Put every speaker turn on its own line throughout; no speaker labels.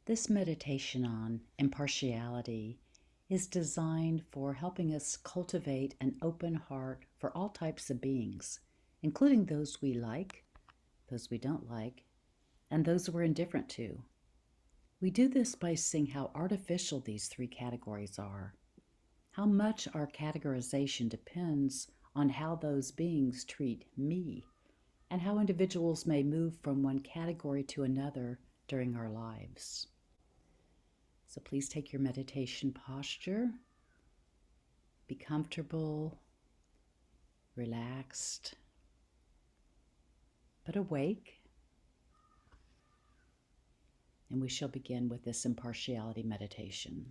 This meditation on impartiality is designed for helping us cultivate an open heart for all types of beings, including those we like, those we don't like, and those we're indifferent to. We do this by seeing how artificial these three categories are, how much our categorization depends on how those beings treat me, and how individuals may move from one category to another during our lives. So please take your meditation posture. Be comfortable, relaxed, but awake. And we shall begin with this impartiality meditation.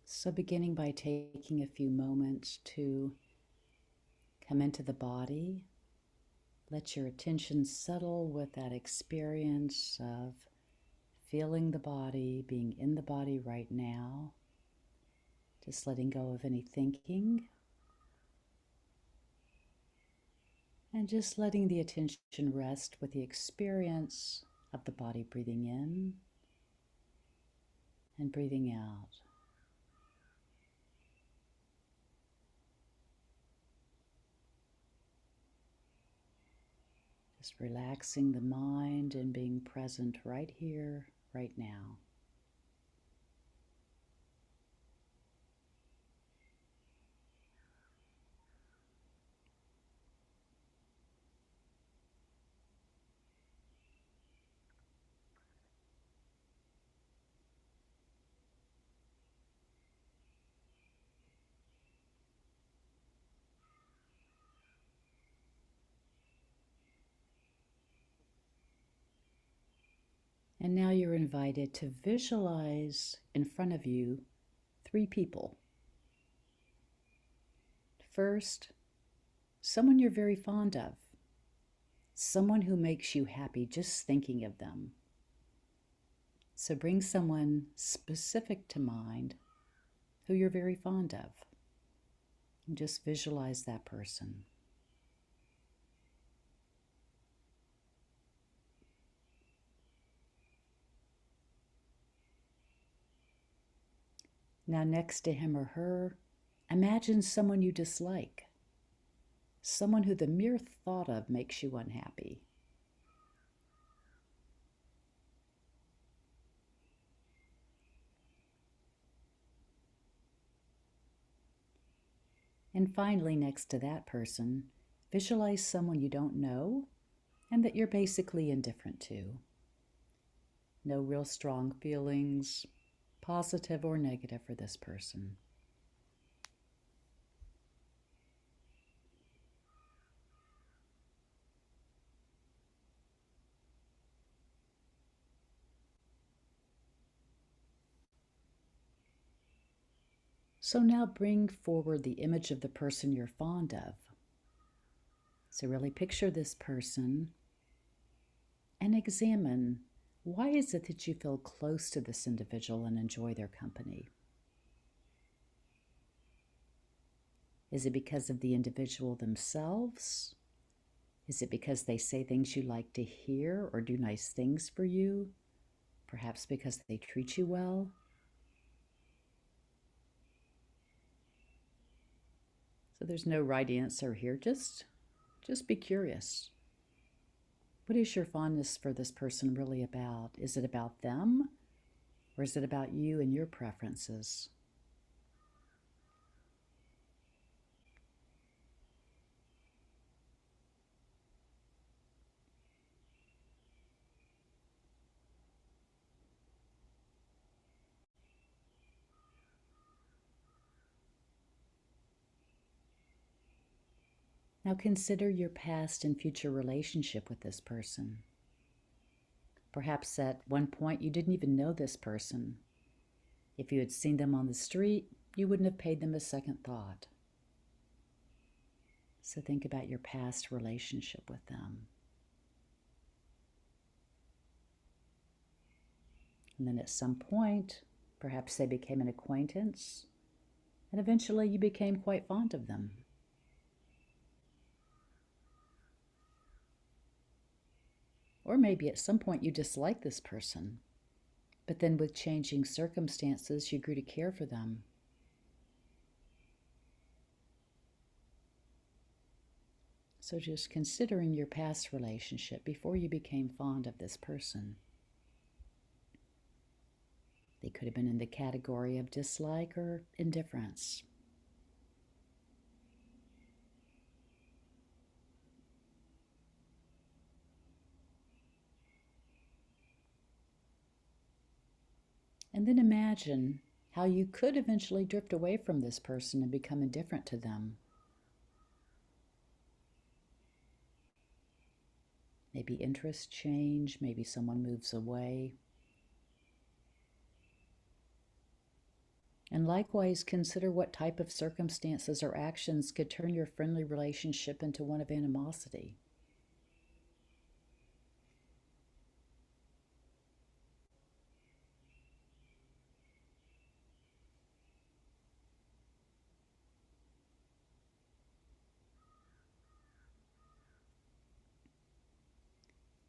So beginning by taking a few moments to come into the body, let your attention settle with that experience of feeling the body, being in the body right now, just letting go of any thinking, and just letting the attention rest with the experience of the body breathing in and breathing out. Just relaxing the mind and being present right here, right now. And now you're invited to visualize in front of you three people. First, someone you're very fond of, someone who makes you happy just thinking of them. So bring someone specific to mind who you're very fond of, and just visualize that person. Now next to him or her, imagine someone you dislike, someone who the mere thought of makes you unhappy. And finally, next to that person, visualize someone you don't know and that you're basically indifferent to. No real strong feelings, positive or negative, for this person. So now bring forward the image of the person you're fond of. So really picture this person and examine, why is it that you feel close to this individual and enjoy their company? Is it because of the individual themselves? Is it because they say things you like to hear or do nice things for you? Perhaps because they treat you well? So there's no right answer here. Just be curious. What is your fondness for this person really about? Is it about them? Or is it about you and your preferences? Now consider your past and future relationship with this person. Perhaps at one point you didn't even know this person. If you had seen them on the street, you wouldn't have paid them a second thought. So think about your past relationship with them. And then at some point, perhaps they became an acquaintance, and eventually you became quite fond of them. Or maybe at some point you disliked this person, but then with changing circumstances, you grew to care for them. So just considering your past relationship before you became fond of this person. They could have been in the category of dislike or indifference. And then imagine how you could eventually drift away from this person and become indifferent to them. Maybe interests change, maybe someone moves away. And likewise, consider what type of circumstances or actions could turn your friendly relationship into one of animosity.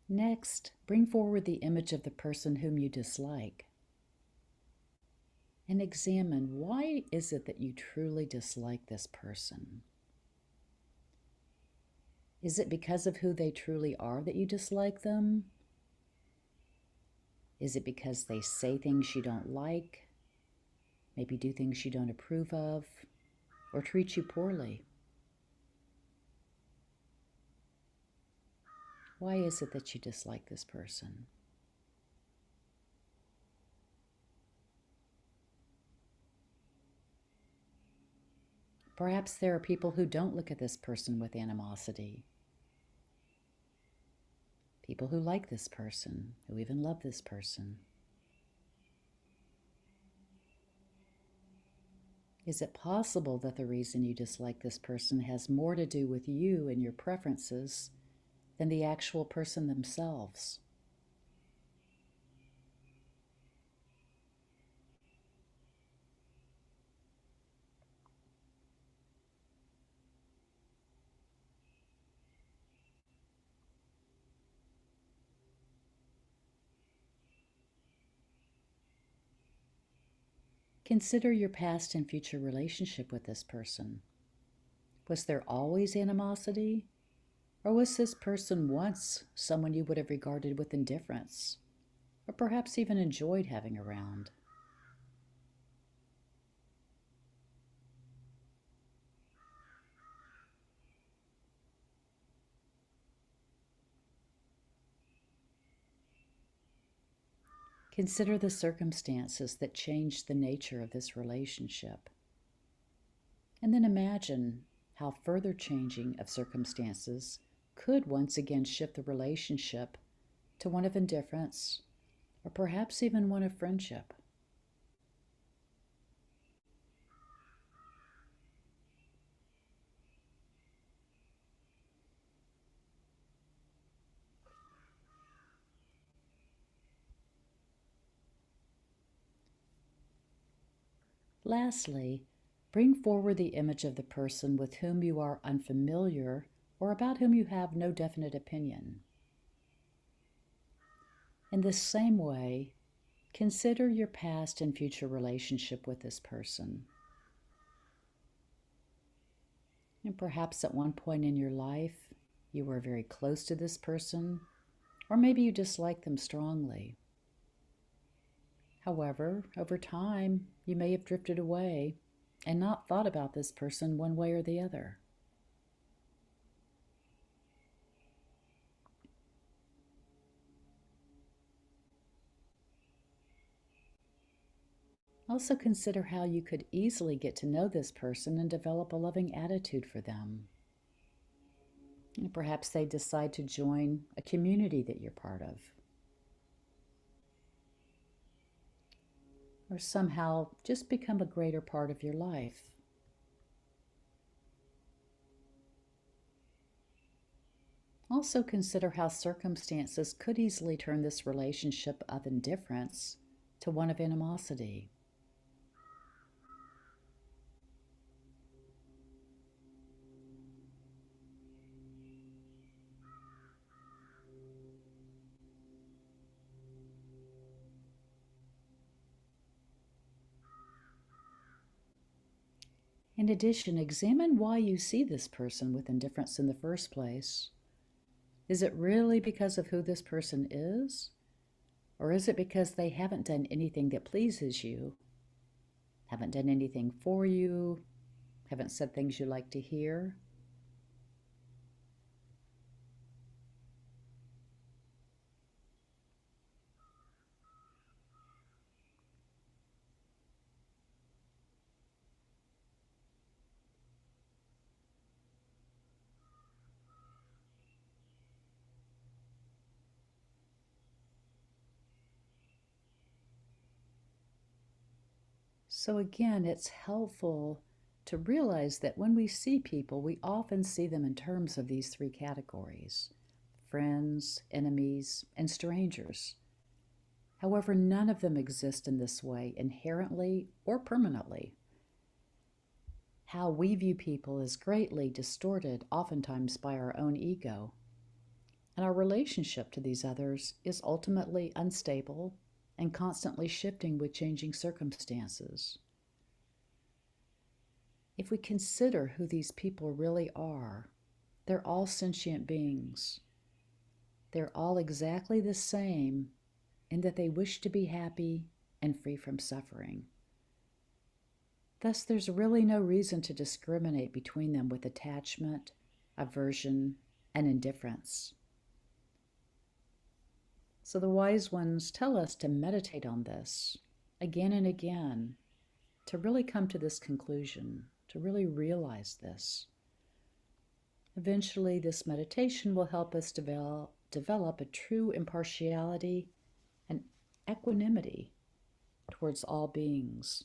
Next, bring forward the image of the person whom you dislike and examine why is it that you truly dislike this person? Is it because of who they truly are that you dislike them? Is it because they say things you don't like, maybe do things you don't approve of, or treat you poorly? Why is it that you dislike this person? Perhaps there are people who don't look at this person with animosity. People who like this person, who even love this person. Is it possible that the reason you dislike this person has more to do with you and your preferences than the actual person themselves? Consider your past and future relationship with this person. Was there always animosity? Or was this person once someone you would have regarded with indifference, or perhaps even enjoyed having around? Consider the circumstances that changed the nature of this relationship. And then imagine how further changing of circumstances could once again shift the relationship to one of indifference, or perhaps even one of friendship. Lastly, bring forward the image of the person with whom you are unfamiliar or about whom you have no definite opinion. In the same way, consider your past and future relationship with this person. And perhaps at one point in your life, you were very close to this person, or maybe you disliked them strongly. However, over time, you may have drifted away and not thought about this person one way or the other. Also consider how you could easily get to know this person and develop a loving attitude for them. And perhaps they decide to join a community that you're part of, or somehow just become a greater part of your life. Also consider how circumstances could easily turn this relationship of indifference to one of animosity. In addition, examine why you see this person with indifference in the first place. Is it really because of who this person is? Or is it because they haven't done anything that pleases you, haven't done anything for you, haven't said things you like to hear? So again, it's helpful to realize that when we see people, we often see them in terms of these three categories: friends, enemies, and strangers. However, none of them exist in this way inherently or permanently. How we view people is greatly distorted, oftentimes by our own ego, and our relationship to these others is ultimately unstable and constantly shifting with changing circumstances. If we consider who these people really are, they're all sentient beings. They're all exactly the same in that they wish to be happy and free from suffering. Thus, there's really no reason to discriminate between them with attachment, aversion, and indifference. So the wise ones tell us to meditate on this again and again, to really come to this conclusion, to really realize this. Eventually, this meditation will help us develop a true impartiality and equanimity towards all beings.